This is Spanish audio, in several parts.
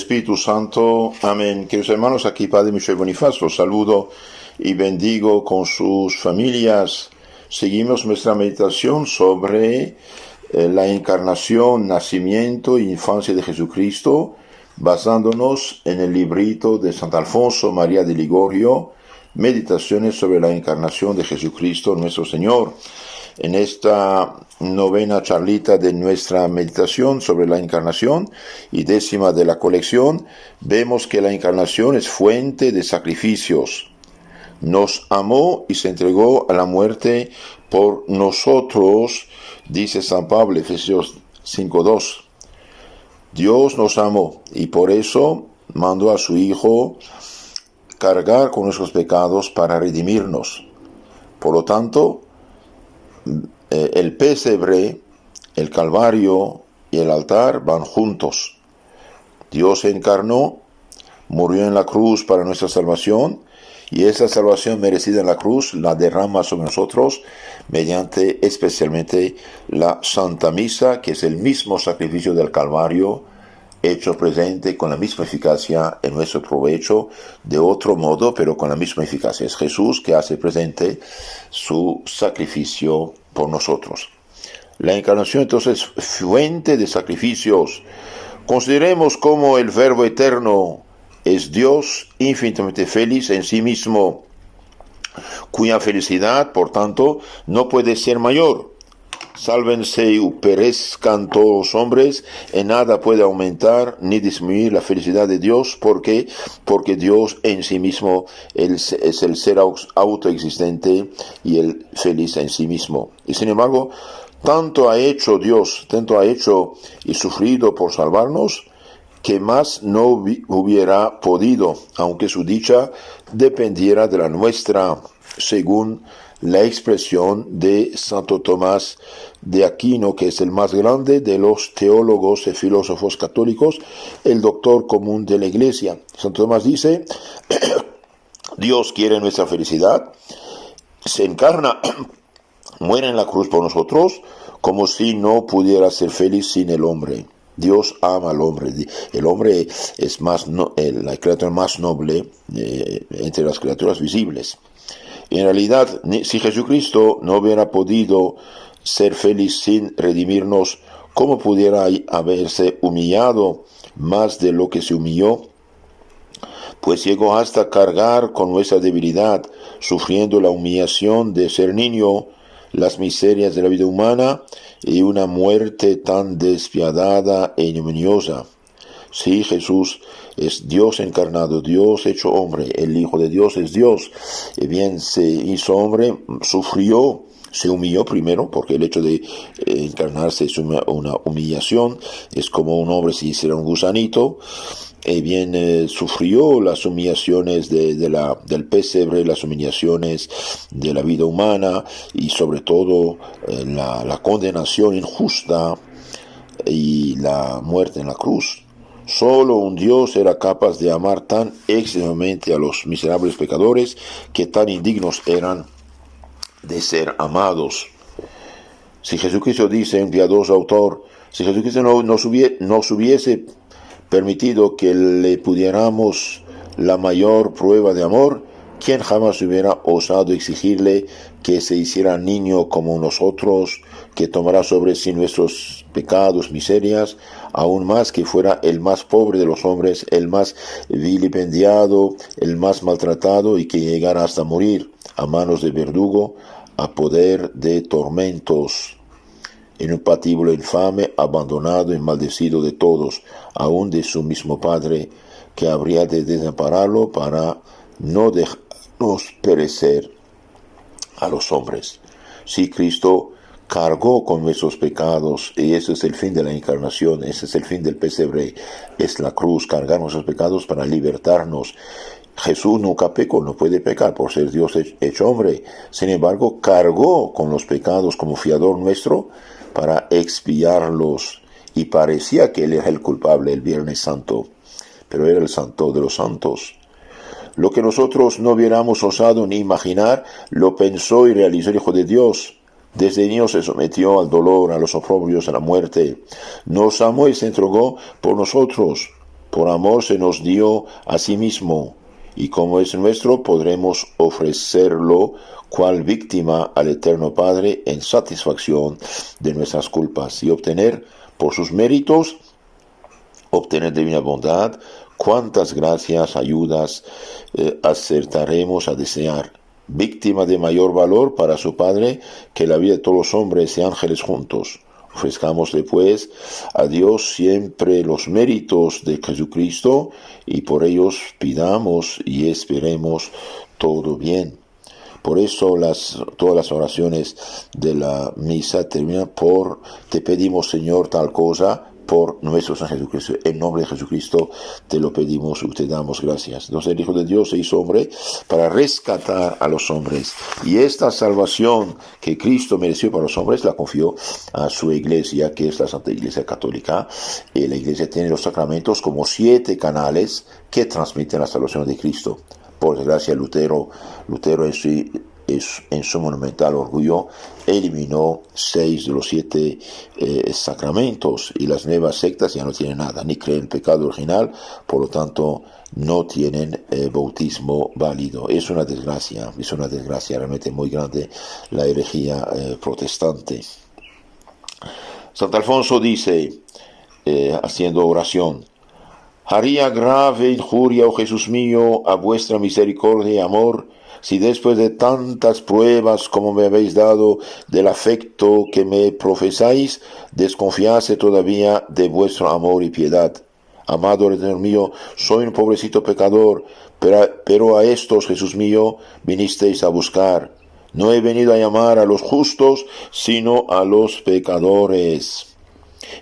Espíritu Santo. Amén. Queridos hermanos, aquí Padre Michel Bonifacio, saludo y bendigo con sus familias. Seguimos nuestra meditación sobre la encarnación, nacimiento e infancia de Jesucristo, basándonos en el librito de Santo Alfonso María de Ligorio, Meditaciones sobre la encarnación de Jesucristo nuestro Señor. En esta novena charlita de nuestra meditación sobre la encarnación y 10ª de la colección, vemos que la encarnación es fuente de sacrificios. Nos amó y se entregó a la muerte por nosotros, dice San Pablo, Efesios 5:2. Dios nos amó y por eso mandó a su Hijo cargar con nuestros pecados para redimirnos. Por lo tanto, el pesebre, el Calvario y el altar van juntos. Dios se encarnó, murió en la cruz para nuestra salvación, y esa salvación merecida en la cruz la derrama sobre nosotros mediante especialmente la Santa Misa, que es el mismo sacrificio del Calvario, hecho presente con la misma eficacia en nuestro provecho, de otro modo, pero con la misma eficacia. Es Jesús que hace presente su sacrificio por nosotros. La encarnación entonces es fuente de sacrificios. Consideremos cómo el Verbo eterno es Dios infinitamente feliz en sí mismo, cuya felicidad, por tanto, no puede ser mayor. Sálvense y perezcan todos los hombres, en nada puede aumentar ni disminuir la felicidad de Dios, porque Dios en sí mismo es el ser autoexistente y el feliz en sí mismo. Y sin embargo, tanto ha hecho Dios, tanto ha hecho y sufrido por salvarnos, que más no hubiera podido, aunque su dicha dependiera de la nuestra, según la expresión de Santo Tomás de Aquino, que es el más grande de los teólogos y filósofos católicos, el doctor común de la Iglesia. Santo Tomás dice: Dios quiere nuestra felicidad, se encarna, muere en la cruz por nosotros, como si no pudiera ser feliz sin el hombre. Dios ama al hombre. El hombre es la criatura más noble entre las criaturas visibles. En realidad, si Jesucristo no hubiera podido ser feliz sin redimirnos, ¿cómo pudiera haberse humillado más de lo que se humilló? Pues llegó hasta cargar con nuestra debilidad, sufriendo la humillación de ser niño, las miserias de la vida humana y una muerte tan despiadada e ignominiosa. Sí, Jesús es Dios encarnado, Dios hecho hombre, el Hijo de Dios es Dios. Y bien, se hizo hombre, sufrió, se humilló primero, porque el hecho de encarnarse es una humillación, es como un hombre si hiciera un gusanito. Y bien, sufrió las humillaciones del pesebre, las humillaciones de la vida humana y sobre todo la condenación injusta y la muerte en la cruz. Solo un Dios era capaz de amar tan excesivamente a los miserables pecadores que tan indignos eran de ser amados. Si Jesucristo, dice un piadoso autor, si Jesucristo nos hubiese permitido que le pudiéramos la mayor prueba de amor, ¿quién jamás hubiera osado exigirle que se hiciera niño como nosotros, que tomara sobre sí nuestros pecados, miserias, aún más que fuera el más pobre de los hombres, el más vilipendiado, el más maltratado, y que llegara hasta morir a manos de verdugo, a poder de tormentos, en un patíbulo infame, abandonado y maldecido de todos, aún de su mismo Padre, que habría de desampararlo para no dejarnos perecer a los hombres. Sí, Cristo cargó con nuestros pecados, y ese es el fin de la encarnación, ese es el fin del pesebre, es la cruz, cargar nuestros pecados para libertarnos. Jesús nunca pecó, no puede pecar por ser Dios hecho hombre. Sin embargo, cargó con los pecados como fiador nuestro para expiarlos, y parecía que él era el culpable el Viernes Santo, pero era el santo de los santos. Lo que nosotros no hubiéramos osado ni imaginar, lo pensó y realizó el Hijo de Dios. Desde niño se sometió al dolor, a los oprobios, a la muerte. Nos amó y se entregó por nosotros. Por amor se nos dio a sí mismo, y como es nuestro, podremos ofrecerlo cual víctima al Eterno Padre en satisfacción de nuestras culpas y obtener por sus méritos, obtener divina bondad, cuántas gracias, ayudas acertaremos a desear. Víctima de mayor valor para su Padre que la vida de todos los hombres y ángeles juntos. Ofrezcámosle pues a Dios siempre los méritos de Jesucristo y por ellos pidamos y esperemos todo bien. Por eso todas las oraciones de la misa terminan por te pedimos, Señor, tal cosa por nuestro San Jesucristo. En nombre de Jesucristo te lo pedimos y te damos gracias. Entonces el Hijo de Dios se hizo hombre para rescatar a los hombres. Y esta salvación que Cristo mereció para los hombres la confió a su iglesia, que es la Santa Iglesia Católica. Y la iglesia tiene los sacramentos como 7 canales que transmiten la salvación de Cristo. Por desgracia, Lutero en su monumental orgullo eliminó 6 de los 7 sacramentos, y las nuevas sectas ya no tienen nada, ni creen el pecado original, por lo tanto no tienen bautismo válido. Es una desgracia realmente muy grande la herejía protestante. Sant'Alfonso dice, haciendo oración: haría grave injuria, oh Jesús mío, a vuestra misericordia y amor, si después de tantas pruebas como me habéis dado del afecto que me profesáis, desconfiase todavía de vuestro amor y piedad. Amado Redentor mío, soy un pobrecito pecador, pero a estos, Jesús mío, vinisteis a buscar. No he venido a llamar a los justos, sino a los pecadores.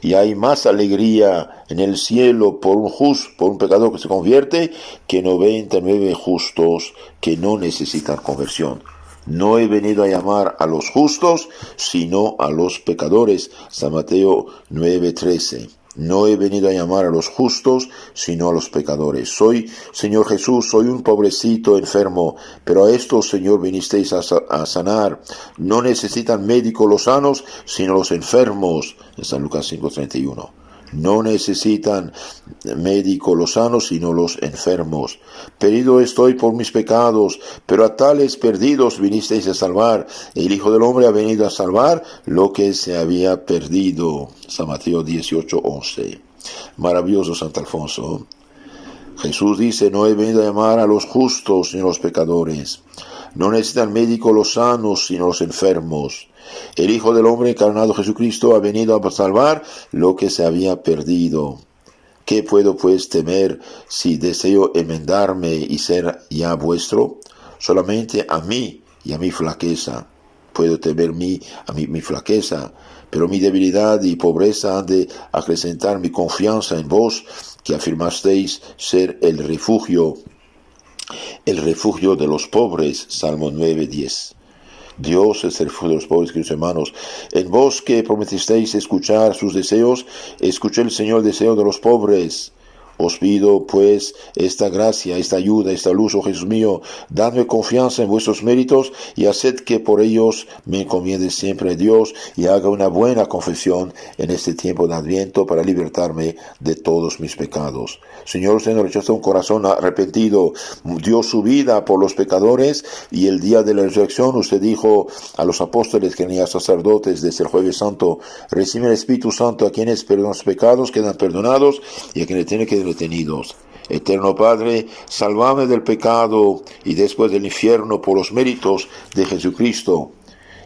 Y hay más alegría en el cielo por un pecador que se convierte que 99 justos que no necesitan conversión. No he venido a llamar a los justos, sino a los pecadores. San Mateo 9:13. No he venido a llamar a los justos, sino a los pecadores. Señor Jesús, soy un pobrecito enfermo, pero a estos, Señor, vinisteis a sanar. No necesitan médicos los sanos, sino los enfermos. En San Lucas 5:31. No necesitan médicos los sanos, sino los enfermos. Perdido estoy por mis pecados, pero a tales perdidos vinisteis a salvar. El Hijo del Hombre ha venido a salvar lo que se había perdido. San Mateo 18:11. Maravilloso Sant'Alfonso. Jesús dice, no he venido a llamar a los justos, sino a los pecadores. No necesitan médicos los sanos, sino los enfermos. El Hijo del Hombre encarnado Jesucristo ha venido a salvar lo que se había perdido. ¿Qué puedo pues temer si deseo enmendarme y ser ya vuestro? Solamente a mí y a mi flaqueza. Puedo temer a mi flaqueza, pero mi debilidad y pobreza han de acrecentar mi confianza en vos, que afirmasteis ser el refugio de los pobres. Salmo 9:10. Dios es el refugio de los pobres, queridos hermanos. En vos que prometisteis escuchar sus deseos, escuché el Señor el deseo de los pobres. Os pido, pues, esta gracia, esta ayuda, esta luz, oh Jesús mío, dadme confianza en vuestros méritos y haced que por ellos me encomiende siempre a Dios y haga una buena confesión en este tiempo de Adviento para libertarme de todos mis pecados. Señor, usted nos rechaza un corazón arrepentido, dio su vida por los pecadores, y el día de la resurrección usted dijo a los apóstoles que eran sacerdotes desde el Jueves Santo: reciben el Espíritu Santo, a quienes perdonan los pecados quedan perdonados y a quienes tienen que detenidos. Eterno Padre, salvame del pecado y después del infierno por los méritos de Jesucristo,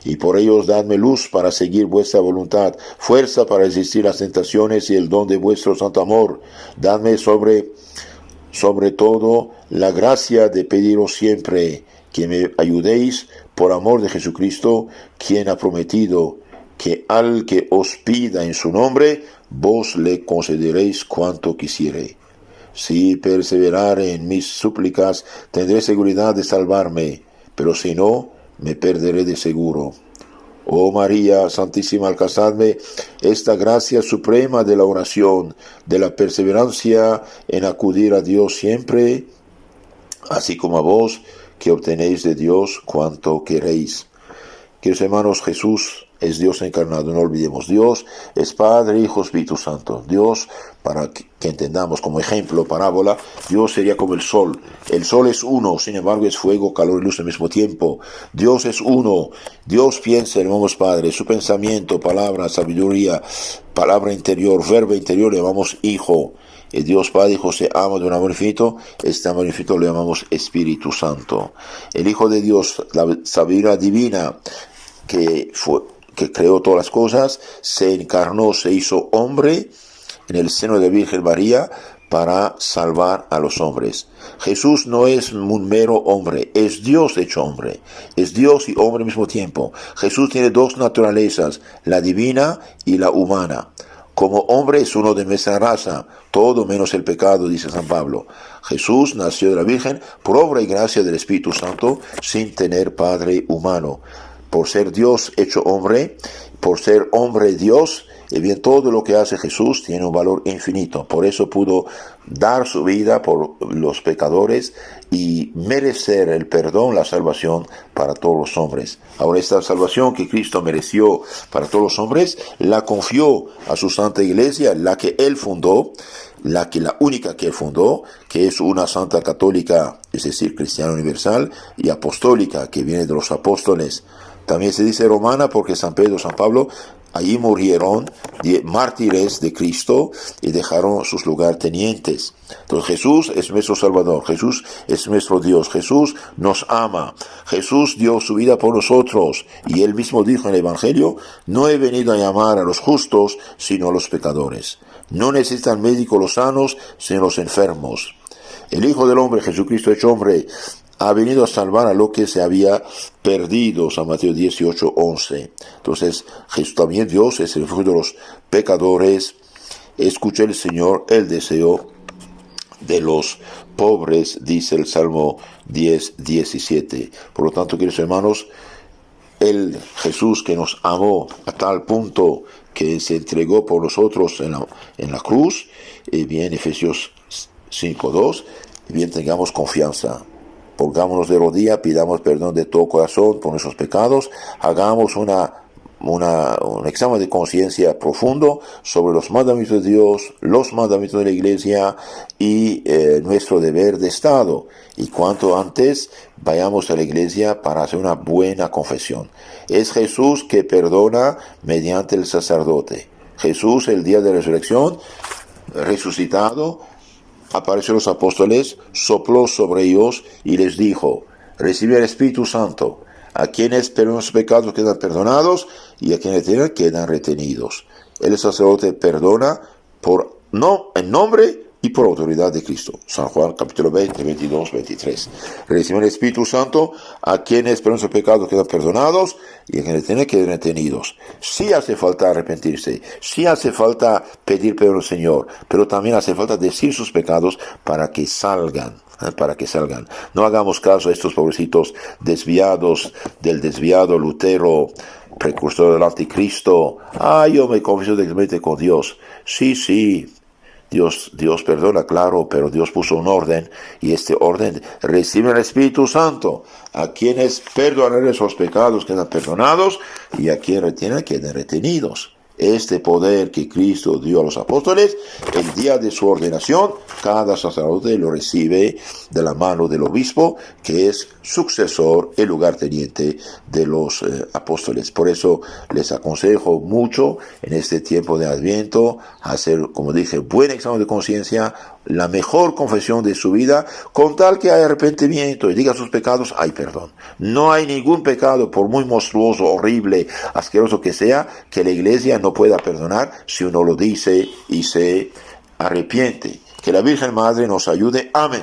y por ellos dadme luz para seguir vuestra voluntad, fuerza para resistir las tentaciones y el don de vuestro santo amor. Dadme sobre todo la gracia de pediros siempre que me ayudéis por amor de Jesucristo, quien ha prometido que al que os pida en su nombre, vos le concederéis cuanto quisiere. Si perseverare en mis súplicas, tendré seguridad de salvarme, pero si no, me perderé de seguro. Oh María Santísima, alcanzadme esta gracia suprema de la oración, de la perseverancia en acudir a Dios siempre, así como a vos, que obtenéis de Dios cuanto queréis. Queridos hermanos, Jesús es Dios encarnado, no olvidemos. Dios es Padre, Hijo, Espíritu Santo. Dios, para que entendamos como ejemplo, parábola, Dios sería como el sol. El sol es uno, sin embargo es fuego, calor y luz al mismo tiempo. Dios es uno. Dios piensa, hermanos Padre, su pensamiento, palabra, sabiduría, palabra interior, verbo interior, le llamamos Hijo. El Dios Padre, Hijo se ama de un amor infinito, este amor infinito le llamamos Espíritu Santo. El Hijo de Dios, la sabiduría divina que creó todas las cosas, se encarnó, se hizo hombre en el seno de la Virgen María para salvar a los hombres. Jesús no es un mero hombre, es Dios hecho hombre, es Dios y hombre al mismo tiempo. Jesús tiene dos naturalezas, la divina y la humana. Como hombre es uno de nuestra raza, todo menos el pecado, dice San Pablo. Jesús nació de la Virgen por obra y gracia del Espíritu Santo, sin tener padre humano. Por ser Dios hecho hombre, por ser hombre Dios, y bien todo lo que hace Jesús tiene un valor infinito. Por eso pudo dar su vida por los pecadores y merecer el perdón, la salvación para todos los hombres. Ahora esta salvación que Cristo mereció para todos los hombres, la confió a su Santa Iglesia, la que Él fundó, la única que Él fundó, que es una Santa Católica, es decir, cristiana universal, y apostólica, que viene de los apóstoles. También se dice romana porque San Pedro, San Pablo, allí murieron mártires de Cristo y dejaron sus lugartenientes. Entonces Jesús es nuestro Salvador, Jesús es nuestro Dios, Jesús nos ama, Jesús dio su vida por nosotros y Él mismo dijo en el Evangelio, no he venido a llamar a los justos, sino a los pecadores. No necesitan médicos los sanos, sino los enfermos. El Hijo del Hombre, Jesucristo hecho hombre, ha venido a salvar a lo que se había perdido, San Mateo 18:11. Entonces, Jesús también Dios es el refugio de los pecadores. Escucha el Señor el deseo de los pobres, dice el Salmo 10:17. Por lo tanto, queridos hermanos, el Jesús que nos amó a tal punto que se entregó por nosotros en la cruz, bien, Efesios 5:2, bien, tengamos confianza. Pongámonos de rodillas, pidamos perdón de todo corazón por nuestros pecados, hagamos un examen de conciencia profundo sobre los mandamientos de Dios, los mandamientos de la Iglesia y nuestro deber de Estado. Y cuanto antes vayamos a la Iglesia para hacer una buena confesión. Es Jesús que perdona mediante el sacerdote. Jesús, el día de la resurrección, resucitado, apareció a los apóstoles, sopló sobre ellos y les dijo, recibe el Espíritu Santo. A quienes perdonan sus pecados quedan perdonados y a quienes tienen quedan retenidos. El sacerdote perdona en nombre y por autoridad de Cristo. San Juan capítulo 20, 22, 23. Reciben el Espíritu Santo, a quienes perdonan sus pecados quedan perdonados y a quienes tienen quedan retenidos. Sí hace falta arrepentirse, sí hace falta pedir perdón al Señor, pero también hace falta decir sus pecados para que salgan. No hagamos caso a estos pobrecitos desviados del desviado Lutero, precursor del anticristo. Yo me confieso directamente con Dios. Sí, Dios perdona, claro, pero Dios puso un orden, y este orden recibe el Espíritu Santo. A quienes perdonan sus pecados quedan perdonados, y a quienes retienen quedan retenidos. Este poder que Cristo dio a los apóstoles, el día de su ordenación, cada sacerdote lo recibe de la mano del obispo, que es sucesor, el lugarteniente de los apóstoles. Por eso les aconsejo mucho en este tiempo de Adviento hacer, como dije, buen examen de conciencia, la mejor confesión de su vida, con tal que haya arrepentimiento y diga sus pecados, hay perdón. No hay ningún pecado, por muy monstruoso, horrible, asqueroso que sea, que la Iglesia no pueda perdonar si uno lo dice y se arrepiente. Que la Virgen Madre nos ayude. Amén.